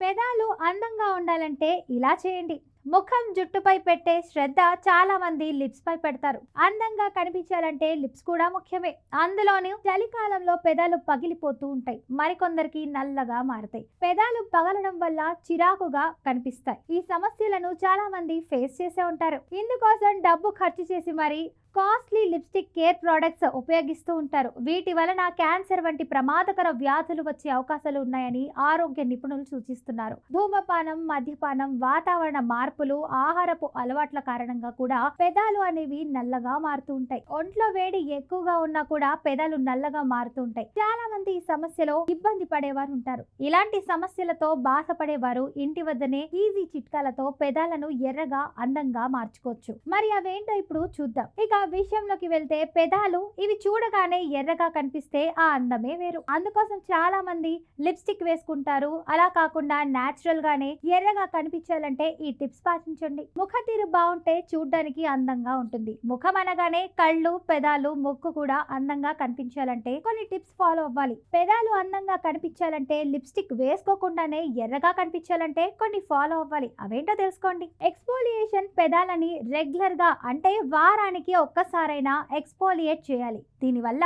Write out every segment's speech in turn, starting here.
పెదాలు అందంగా ఉండాలంటే ఇలా చేయండి. ముఖం జుట్టుపై పెట్టే శ్రద్ధ చాలా మంది లిప్స్ పై పెడతారు. అందంగా కనిపించాలంటే లిప్స్ కూడా ముఖ్యమే. అందులోనూ చలికాలంలో పెదాలు పగిలిపోతూ ఉంటాయి. మరికొందరికి నల్లగా మారతాయి. పెదాలు పగలడం వల్ల చిరాకుగా కనిపిస్తాయి. ఈ సమస్యలను చాలా మంది ఫేస్ చేసే ఉంటారు. ఇందుకోసం డబ్బు ఖర్చు చేసి మరి కాస్ట్లీ లిప్స్టిక్ కేర్ ప్రొడక్ట్స్ ఉపయోగిస్తూ ఉంటారు. వీటి వలన క్యాన్సర్ వంటి ప్రమాదకర వ్యాధులు వచ్చే అవకాశాలు ఉన్నాయని ఆరోగ్య నిపుణులు సూచిస్తున్నారు. ధూమపానం, మద్యపానం, వాతావరణ మార్పులు, ఆహారపు అలవాట్ల కారణంగా కూడా పెదాలు అనేవి నల్లగా మారుతూ ఉంటాయి. ఒంట్లో వేడి ఎక్కువగా ఉన్నా కూడా పెదాలు నల్లగా మారుతూ ఉంటాయి. చాలా మంది ఈ సమస్యలో ఇబ్బంది పడేవారు ఉంటారు. ఇలాంటి సమస్యలతో బాధపడేవారు ఇంటి వద్దనే ఈజీ చిట్కాలతో పెదాలను ఎర్రగా అందంగా మార్చుకోవచ్చు. మరి అవేంటో ఇప్పుడు చూద్దాం. ఇక విషయంలోకి వెళ్తే పెదాలు ఇవి చూడగానే ఎర్రగా కనిపిస్తే ఆ అందమే వేరు. అందుకోసం చాలా మంది లిప్స్టిక్ వేసుకుంటారు. అలా కాకుండా నేచురల్ గానే ఎర్రగా కనిపించాలంటే ఈ టిప్స్ పాటించండి. ముఖ తీరు బాగుంటే చూడ్డానికి అందంగా ఉంటుంది. ముఖం అనగానే కళ్ళు, పెదాలు, ముక్కు కూడా అందంగా కనిపించాలంటే కొన్ని టిప్స్ ఫాలో అవ్వాలి. పెదాలు అందంగా కనిపించాలంటే లిప్స్టిక్ వేసుకోకుండానే ఎర్రగా కనిపించాలంటే కొన్ని ఫాలో అవ్వాలి. అవేంటో తెలుసుకోండి. ఎక్స్ఫోలియేషన్ పెదాలని రెగ్యులర్ గా అంటే వారానికి ఒక్కసారైనా ఎక్స్ఫోలియేట్ చేయాలి. దీనివల్ల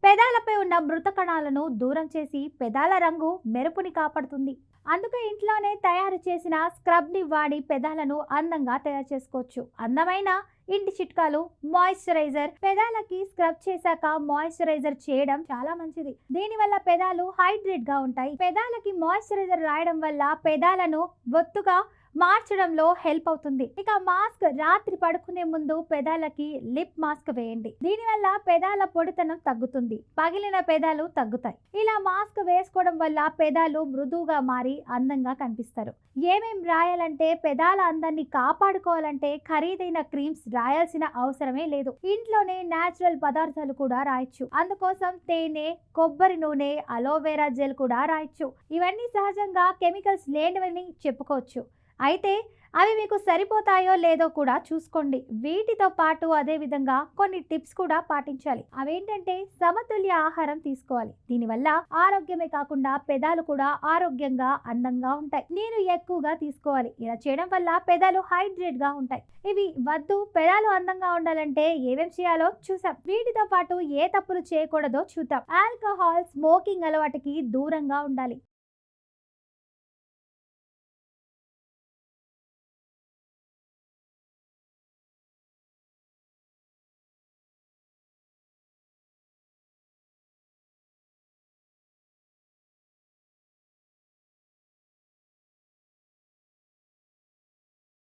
పెదాలపై ఉన్న మృత కణాలను దూరం చేసి పెదాల రంగు మెరుపుని కాపాడుతుంది. అందుకే ఇంట్లోనే తయారు చేసిన స్క్రబ్ ని వాడి పెదాలను అందంగా తయారు చేసుకోవచ్చు. అందమైన ఇంటి చిట్కాలు. మాయిశ్చరైజర్. పెదాలకి స్క్రబ్ చేశాక మాయిశ్చరైజర్ చేయడం చాలా మంచిది. దీనివల్ల పెదాలు హైడ్రేట్ గా ఉంటాయి. పెదాలకి మాయిశ్చరైజర్ రాయడం వల్ల పెదాలను బొత్తుగా మార్చడంలో హెల్ప్ అవుతుంది. ఇక మాస్క్. రాత్రి పడుకునే ముందు పెదాలకి లిప్ మాస్క్ వేయండి. దీనివల్ల పెదాల పొడితనం తగ్గుతుంది. పగిలిన పెదాలు తగ్గుతాయి. ఇలా మాస్క్ వేసుకోవడం వల్ల పెదాలు మృదువుగా మారి అందంగా కనిపిస్తారు. ఏమేం రాయాలంటే పెదాల అందాన్ని కాపాడుకోవాలంటే ఖరీదైన క్రీమ్స్ రాయాల్సిన అవసరమే లేదు. ఇంట్లోనే నేచురల్ పదార్థాలు కూడా రాయొచ్చు. అందుకోసం తేనె, కొబ్బరి నూనె, అలోవెరా జెల్ కూడా రాయొచ్చు. ఇవన్నీ సహజంగా కెమికల్స్ లేనివని చెప్పుకోవచ్చు. అయితే అవి మీకు సరిపోతాయో లేదో కూడా చూసుకోండి. వీటితో పాటు అదే విధంగా కొన్ని టిప్స్ కూడా పాటించాలి. అవేంటంటే సమతుల్య ఆహారం తీసుకోవాలి. దీనివల్ల ఆరోగ్యమే కాకుండా పెదాలు కూడా ఆరోగ్యంగా అందంగా ఉంటాయి. నీరు ఎక్కువగా తీసుకోవాలి. ఇలా చేయడం వల్ల పెదాలు హైడ్రేట్ గా ఉంటాయి. ఇవి వద్దు, పెదాలు అందంగా ఉండాలంటే ఏమేం చేయాలో చూసాం. వీటితో పాటు ఏ తప్పులు చేయకూడదో చూద్దాం. ఆల్కహాల్, స్మోకింగ్ అలవాటుకి దూరంగా ఉండాలి.